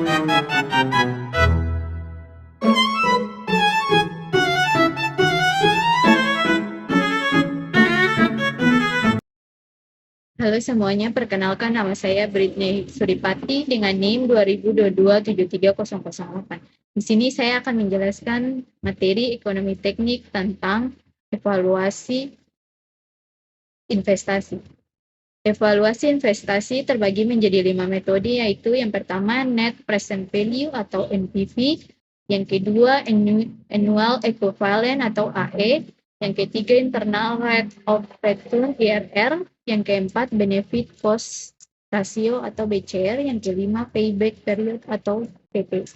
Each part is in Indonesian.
Halo semuanya, perkenalkan nama saya Britney Suripati dengan NIM 2022-73008. Di sini saya akan menjelaskan materi ekonomi teknik tentang evaluasi investasi. Evaluasi investasi terbagi menjadi 5 metode, yaitu yang pertama Net Present Value atau NPV, yang kedua Annual Equivalent atau AE, yang ketiga Internal Rate of Return IRR, yang keempat Benefit Cost Ratio atau BCR, yang kelima Payback Period atau PP.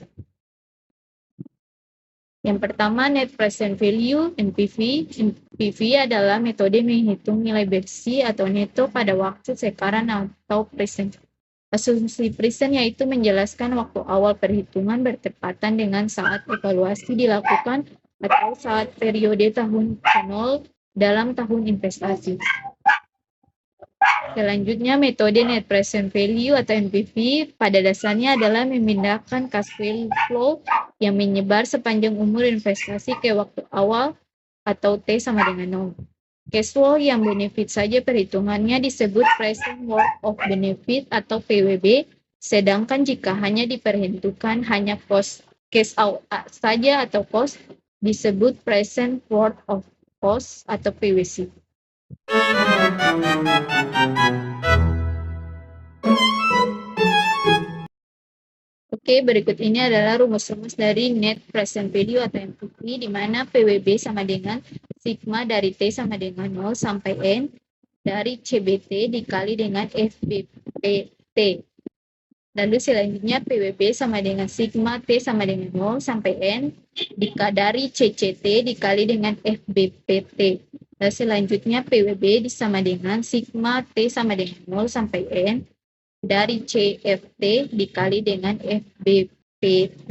Yang pertama, Net Present Value, NPV. NPV adalah metode menghitung nilai bersih atau neto pada waktu sekarang atau present. Asumsi present yaitu menjelaskan waktu awal perhitungan bertepatan dengan saat evaluasi dilakukan atau saat periode tahun ke-0 dalam tahun investasi. Selanjutnya, metode Net Present Value atau NPV pada dasarnya adalah memindahkan cash flow yang menyebar sepanjang umur investasi ke waktu awal atau T sama dengan 0. Cash flow yang benefit saja perhitungannya disebut Present Worth of Benefit atau PWB, sedangkan jika hanya diperhitungkan hanya cash out saja atau cost disebut Present Worth of Cost atau PWC. Oke, berikut ini adalah rumus-rumus dari Net Present Value atau NPV, di mana PWB sama dengan sigma dari T sama dengan 0 sampai N dari CBT dikali dengan FBPT. Lalu selanjutnya PWB sama dengan sigma T sama dengan 0 sampai N dari CCT dikali dengan FBPT. Dan selanjutnya PWB sama dengan sigma T sama dengan 0 sampai N dari CFT dikali dengan FBPT,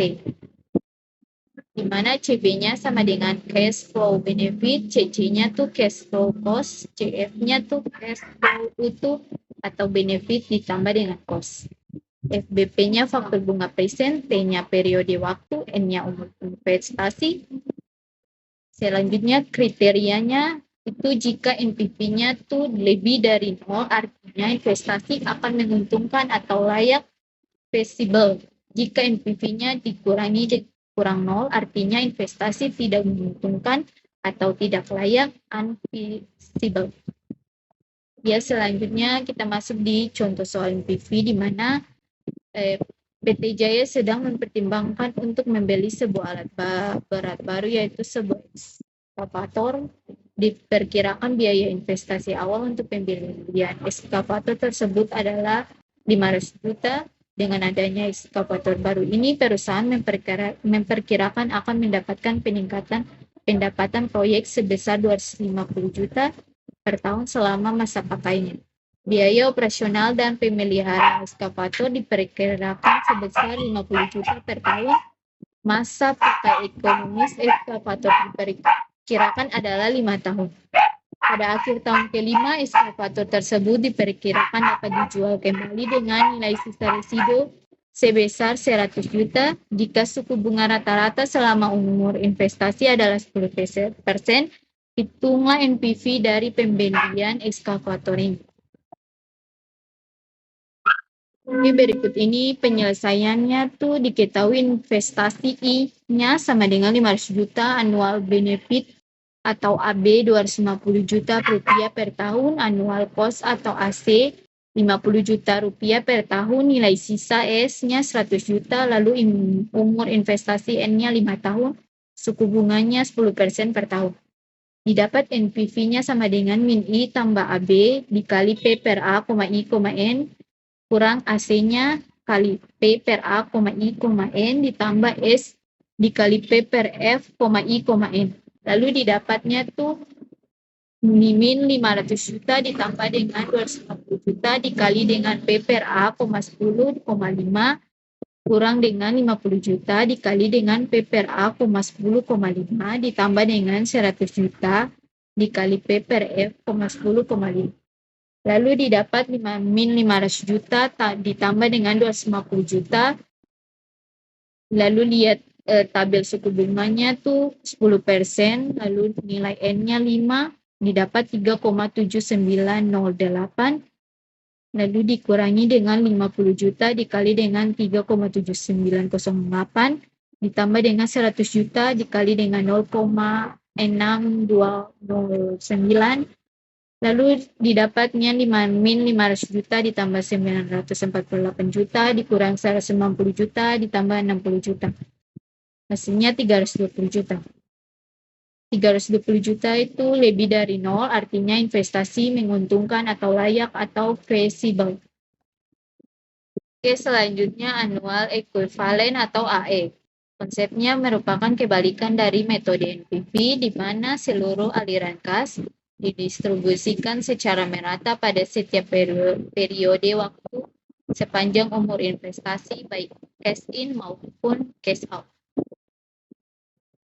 di mana CB-nya sama dengan cash flow benefit, CC-nya tuh cash flow cost, CF-nya tuh cash flow utuh atau benefit ditambah dengan cost. FBP-nya faktor bunga present, T-nya periode waktu, N-nya umur investasi. Selanjutnya kriterianya itu jika NPV-nya tuh lebih dari 0, artinya investasi akan menguntungkan atau layak feasible. Jika NPV-nya dikurangi kurang 0, artinya investasi tidak menguntungkan atau tidak layak unfeasible. Ya, selanjutnya kita masuk di contoh soal NPV, di mana PT Jaya sedang mempertimbangkan untuk membeli sebuah alat berat baru, yaitu sebuah ekskavator. Diperkirakan biaya investasi awal untuk pembelian ekskavator tersebut adalah 500 juta. Dengan adanya ekskavator baru ini, perusahaan memperkirakan akan mendapatkan peningkatan pendapatan proyek sebesar 250 juta per tahun selama masa pakainya. Biaya operasional dan pemeliharaan ekskavator diperkirakan sebesar 50 juta per tahun. Masa pakai ekonomis ekskavator diperkirakan adalah 5 tahun. Pada akhir tahun kelima, ekskavator tersebut diperkirakan dapat dijual kembali dengan nilai sisa residu sebesar 100 juta. Jika suku bunga rata-rata selama umur investasi adalah 10%, hitunglah NPV dari pembelian ekskavator ini. Oke, berikut ini penyelesaiannya tuh diketahui investasi I-nya sama dengan 500 juta, annual benefit atau AB 250 juta rupiah per tahun, annual cost atau AC 50 juta rupiah per tahun, nilai sisa S-nya 100 juta, lalu umur investasi N-nya 5 tahun, suku bunganya 10% per tahun. Didapat NPV-nya sama dengan min I tambah AB dikali P per A, I, N kurang AC-nya kali P per A, I, N ditambah S dikali P per F, I, N. Lalu didapatnya tuh min 500 juta ditambah dengan 250 juta dikali dengan P per A, 10,5 kurang dengan 50 juta dikali dengan P per A, 10,5 ditambah dengan 100 juta dikali P per F, 10,5. Lalu didapat min 500 juta ditambah dengan 250 juta Lalu lihat tabel suku bunganya tuh 10%, lalu nilai N-nya 5, didapat 3,7908, lalu dikurangi dengan 50 juta dikali dengan 3,7908, ditambah dengan 100 juta dikali dengan 0,6209, lalu didapatnya 500 juta ditambah 948 juta dikurang 190 juta ditambah 60 juta. Hasilnya 320 juta. 320 juta itu lebih dari 0, artinya investasi menguntungkan atau layak atau feasible. Oke, selanjutnya annual equivalent atau AE. Konsepnya merupakan kebalikan dari metode NPV, di mana seluruh aliran kas didistribusikan secara merata pada setiap periode waktu sepanjang umur investasi, baik cash in maupun cash out.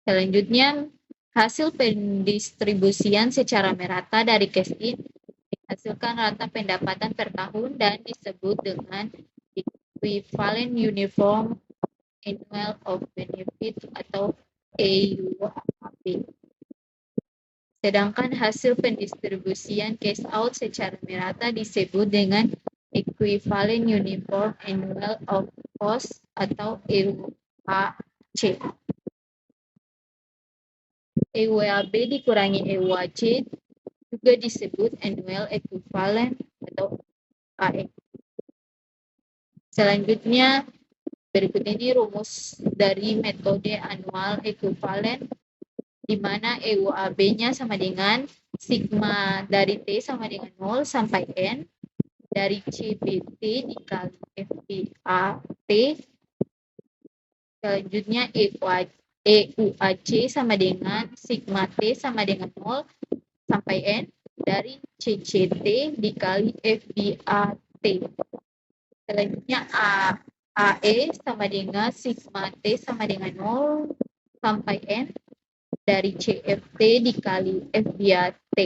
Selanjutnya, hasil pendistribusian secara merata dari cash in menghasilkan rata pendapatan per tahun dan disebut dengan Equivalent Uniform Annual of Benefit atau EUAB. Sedangkan hasil pendistribusian cash out secara merata disebut dengan Equivalent Uniform Annual of Cost atau EUAC. EUAB dikurangi EUAC juga disebut Annual Equivalent atau AE. Selanjutnya, berikut ini rumus dari metode Annual Equivalent, di mana EUAB-nya sama dengan sigma dari T sama dengan 0 sampai N dari CBT dikali FBAT. Selanjutnya EUAC sama dengan sigma T sama dengan 0 sampai N dari CCT dikali FBAT. Selanjutnya AE sama dengan sigma T sama dengan 0 sampai N dari CFT dikali FBAT.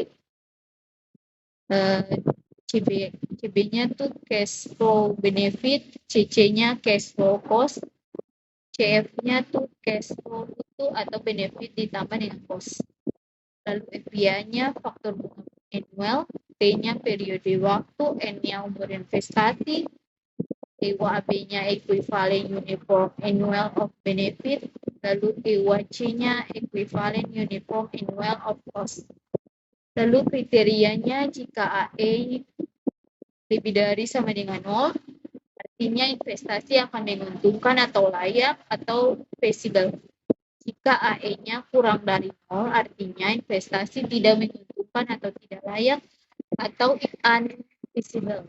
CB-nya tuh cash flow benefit, CC-nya cash flow cost, CF-nya tuh cash flow itu atau benefit ditambah dengan cost. Lalu FBA-nya faktor bunga annual, T-nya periode waktu, N-nya umur investasi, EUAB-nya equivalent uniform annual of benefit, lalu EUAC-nya equivalent uniform annual of cost. Lalu kriterianya jika AE lebih dari sama dengan 0, artinya investasi akan menguntungkan atau layak atau feasible. Jika AE-nya kurang dari 0, artinya investasi tidak menguntungkan atau tidak layak atau unfeasible.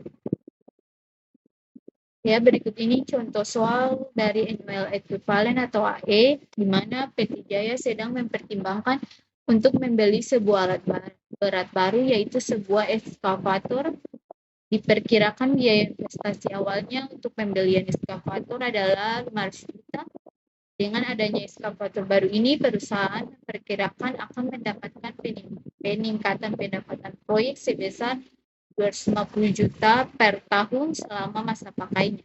Ya, berikut ini contoh soal dari annual equivalent atau AE, di mana PT Jaya sedang mempertimbangkan untuk membeli sebuah alat berat baru, yaitu sebuah ekskavator. Diperkirakan biaya investasi awalnya untuk pembelian ekskavator adalah 500 juta. Dengan adanya ekskavator baru ini, perusahaan memperkirakan akan mendapatkan peningkatan pendapatan proyek sebesar 250 juta per tahun selama masa pakainya.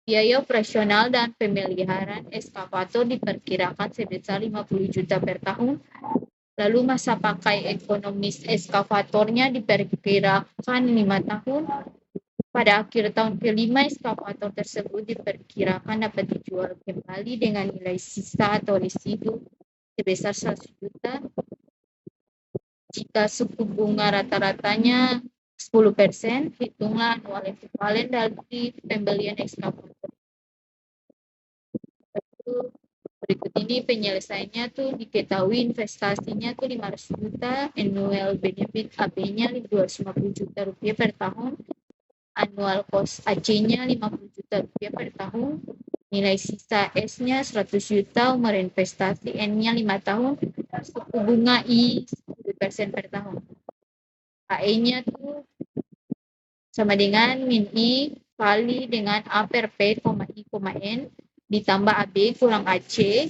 Biaya operasional dan pemeliharaan ekskavator diperkirakan sebesar 50 juta per tahun. Lalu masa pakai ekonomis ekskavatornya diperkirakan 5 tahun. Pada akhir tahun kelima, ekskavator tersebut diperkirakan dapat dijual kembali dengan nilai sisa atau residu sebesar 100 juta. Jika suku bunga rata-ratanya 10%, hitunglah annual equivalent dari pembelian ekskavator. Berikut ini penyelesaiannya tuh diketahui investasinya tuh 500 juta, annual benefit AB-nya 250 juta rupiah per tahun, annual cost AC-nya 50 juta rupiah per tahun, nilai sisa S-nya 100 juta, umur investasi N-nya 5 tahun, suku bunga I 10% per tahun. AE-nya tuh sama dengan min I kali dengan A per P, I, N, ditambah AB kurang AC,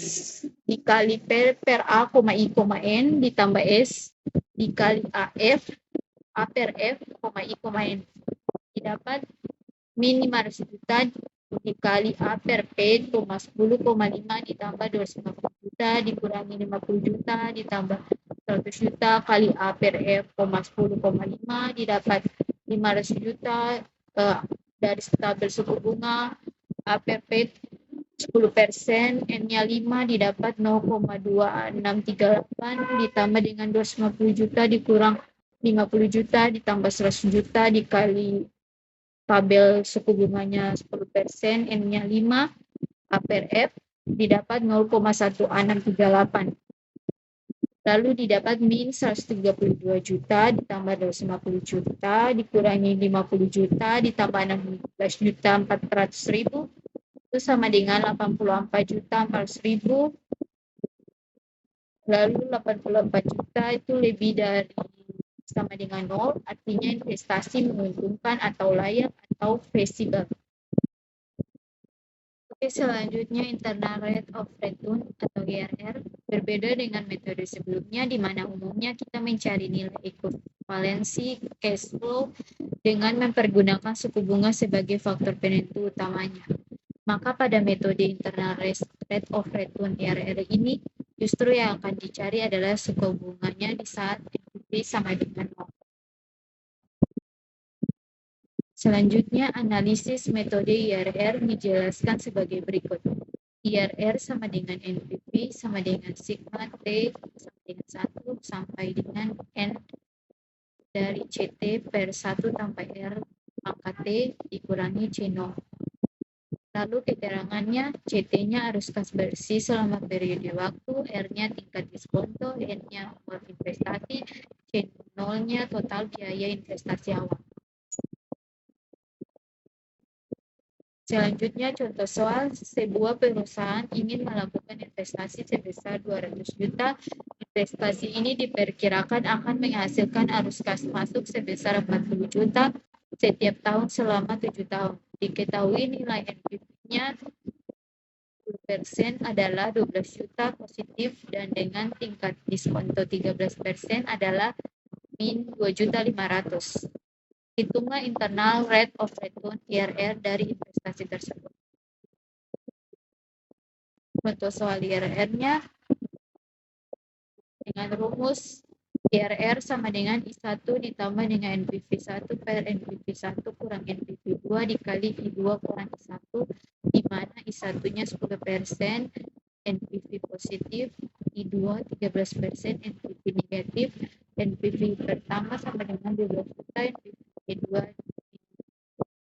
dikali per A, I, N, ditambah S, dikali AF, A per F, I, N. Didapat min 500 juta dikali A per P, 10,5 ditambah 250 juta dikurangi 50 juta ditambah 100 juta kali A per F, 10,5 didapat 500 juta dari tabel suku bunga A per P 10%, N-nya 5 didapat 0,2638 ditambah dengan 250 juta dikurang 50 juta ditambah 100 juta dikali tabel suku bunganya 10%, N-nya 5, A per F didapat 0,1638. Lalu didapat min 132 juta ditambah 250 juta dikurangi 50 juta ditambah 16 juta 400 ribu itu sama dengan 84 juta 400 ribu. Lalu 84 juta itu lebih dari sama dengan 0, artinya investasi menguntungkan atau layak atau feasible. Oke, selanjutnya internal rate of return atau IRR berbeda dengan metode sebelumnya di mana umumnya kita mencari nilai ekuivalensi cash flow dengan mempergunakan suku bunga sebagai faktor penentu utamanya. Maka pada metode internal rate of return IRR ini justru yang akan dicari adalah suku bunganya di saat NPV sama dengan 0. Selanjutnya, analisis metode IRR dijelaskan sebagai berikut. IRR sama dengan NPV sama dengan sigma T sama dengan 1 sampai dengan N dari CT per 1 tambah R pangkat T dikurangi C0. Lalu keterangannya, CT-nya arus kas bersih selama periode waktu, R-nya tingkat diskonto, N-nya umur investasi, C0-nya total biaya investasi awal. Selanjutnya, contoh soal, sebuah perusahaan ingin melakukan investasi sebesar 200 juta. Investasi ini diperkirakan akan menghasilkan arus kas masuk sebesar 40 juta setiap tahun selama 7 tahun. Diketahui nilai NPV-nya 10% adalah 12 juta positif dan dengan tingkat diskonto 13% adalah min 2.500.000. Hitunglah internal rate of return IRR dari investasi tersebut. Untuk soal IRR-nya dengan rumus IRR sama dengan I1 ditambah dengan NPV1 per NPV1 kurang NPV2 dikali I2 kurang I1, di mana I1-nya 10%, NPV positif, I2 13%, NPV negatif, NPV pertama sama dengan 12 juta, NPV kedua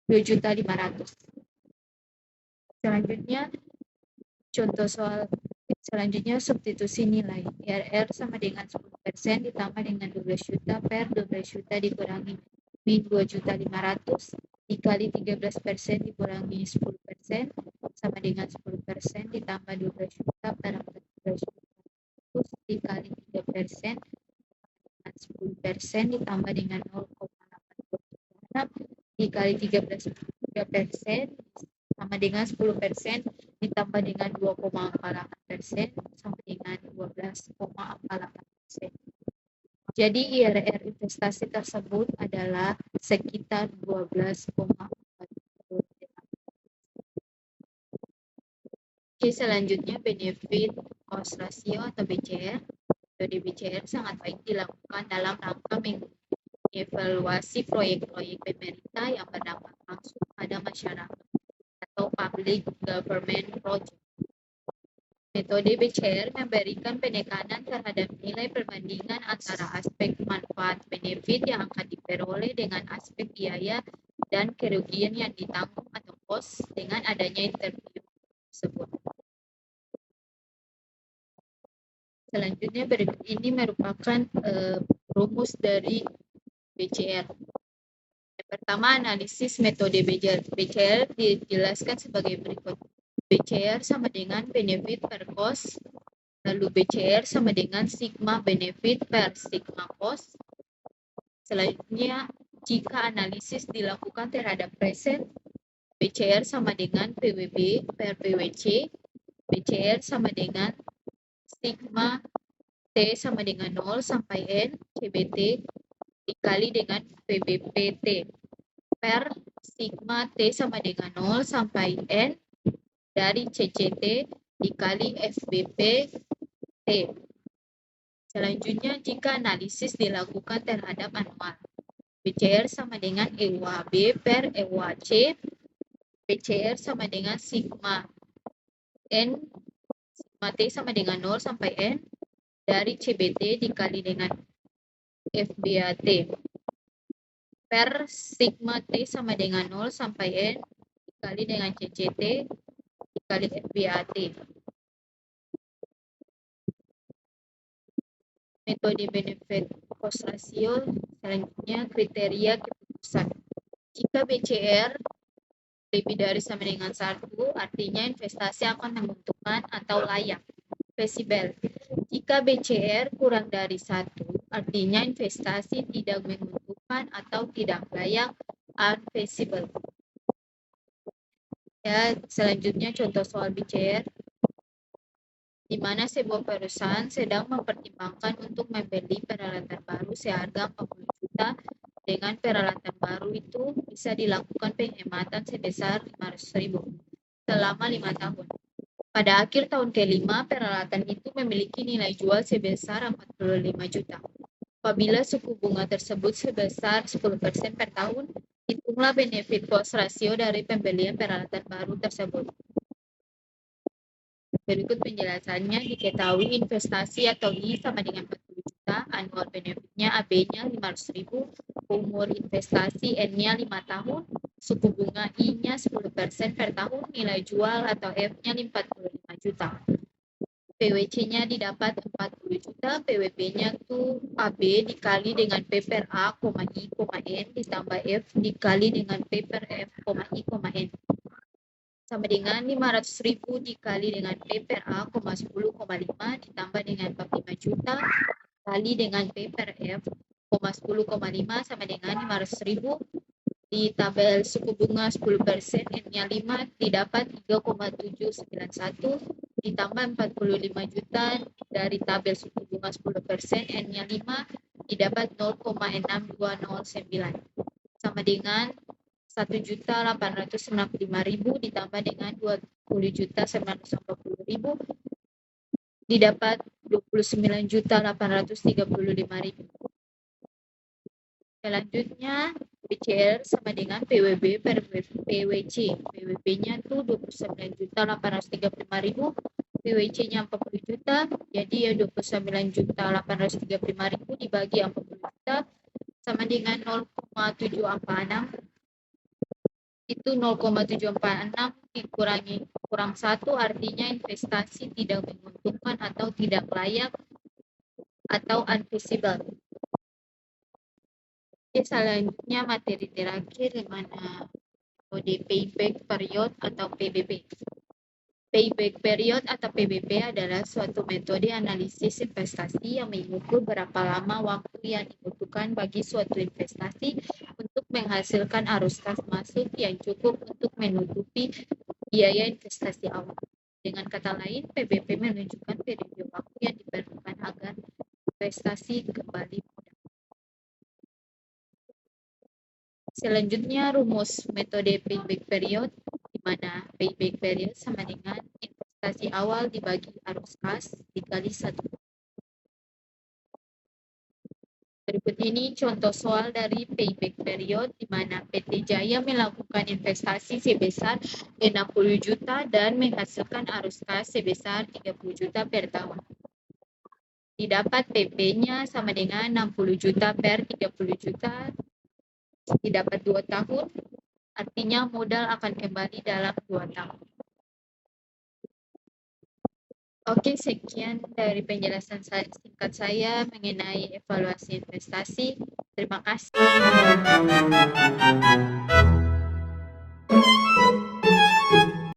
2.500.000. Selanjutnya, contoh soal selanjutnya substitusi nilai. IRR sama dengan 10% ditambah dengan 12 juta per 12 juta dikurangi min 2.500.000 dikali 13% dikurangi 10% sama dengan 10% ditambah 12 juta per 14 juta dikali 3% dengan 10% ditambah dengan 0,826 dikali 13% sama dengan 10% ditambah dengan 2,48% sama dengan 12,48%. Jadi IRR investasi tersebut adalah sekitar 12,48%. Oke, selanjutnya benefit cost ratio atau BCR. Metode BCR sangat baik dilakukan dalam rangka mengevaluasi proyek-proyek pemerintah yang berdampak langsung pada masyarakat atau public government project. Metode BCR memberikan penekanan terhadap nilai perbandingan antara aspek manfaat benefit yang akan diperoleh dengan aspek biaya dan kerugian yang ditanggung atau cost dengan adanya interview tersebut. Selanjutnya berikut ini merupakan rumus dari BCR. Yang pertama, analisis metode BCR. BCR dijelaskan sebagai berikut. BCR sama dengan benefit per cost, lalu BCR sama dengan sigma benefit per sigma cost. Selanjutnya, jika analisis dilakukan terhadap present, BCR sama dengan PWB per PWC, BCR sama dengan sigma T sama dengan 0 sampai N, CBT dikali dengan PBPT per sigma T sama dengan 0 sampai N dari CCT dikali FBP T. Selanjutnya, jika analisis dilakukan terhadap anual, BCR sama dengan EUAB per EUAC, BCR sama dengan sigma N, sigma T sama dengan 0 sampai N dari CBT dikali dengan FBAT per sigma T sama dengan 0 sampai N dikali dengan CCT dikali FBAT. Metode benefit cost ratio, selanjutnya kriteria keputusan. Jika BCR lebih dari sama dengan 1, artinya investasi akan menguntungkan atau layak, feasible. Jika BCR kurang dari 1, artinya investasi tidak menguntungkan atau tidak layak, unfeasible. Ya, selanjutnya contoh soal BCR, di mana sebuah perusahaan sedang mempertimbangkan untuk membeli peralatan baru seharga 40 juta. Dengan peralatan baru itu bisa dilakukan penghematan sebesar 500.000 selama 5 tahun. Pada akhir tahun kelima, peralatan itu memiliki nilai jual sebesar 45 juta. Apabila suku bunga tersebut sebesar 10% per tahun, hitunglah benefit cost ratio dari pembelian peralatan baru tersebut. Berikut penjelasannya. Diketahui investasi atau I sama dengan 40 juta, annual benefitnya AB-nya 500.000, umur investasi N-nya 5 tahun, suku bunga I-nya 10% per tahun, nilai jual atau F-nya 45 juta. PWC-nya didapat 40 juta, PWP-nya itu AB dikali dengan P per A, I, N ditambah F dikali dengan P per F, I, N. Sama dengan 500.000 dikali dengan P per A, 10,5 ditambah dengan 45 juta kali dengan P per F, 10,5 sama dengan 500.000 di tabel suku bunga 10%, N-nya 5 didapat 3,791 ditambah 45 juta dari tabel suku bunga 10%, N-nya 5 didapat 0,6209 sama dengan 1.865.000 ditambah dengan 20.940.000 didapat 29.835.000. Selanjutnya BCR sama dengan PWB per PWC. PWB-nya itu 29.835.000, PWC-nya 40 juta, jadi ya 29.835.000 dibagi 40 juta sama dengan 0,746. Itu 0,746 dikurangi kurang 1, artinya investasi tidak menguntungkan atau tidak layak atau unfeasible. Oke, selanjutnya materi terakhir di mana metode payback period atau PBP. Payback period atau PBP adalah suatu metode analisis investasi yang mengukur berapa lama waktu yang dibutuhkan bagi suatu investasi untuk menghasilkan arus kas masuk yang cukup untuk menutupi biaya investasi awal. Dengan kata lain, PBP menunjukkan periode waktu yang diperlukan agar investasi kembali modal. Selanjutnya, rumus metode payback period, di mana payback period sama dengan investasi awal dibagi arus kas dikali 1. Berikut ini contoh soal dari payback period di mana PT Jaya melakukan investasi sebesar 60 juta dan menghasilkan arus kas sebesar 30 juta per tahun. Didapat PP-nya sama dengan 60 juta per 30 juta, didapat 2 tahun, artinya modal akan kembali dalam 2 tahun. Oke, sekian dari penjelasan singkat saya mengenai evaluasi investasi. Terima kasih.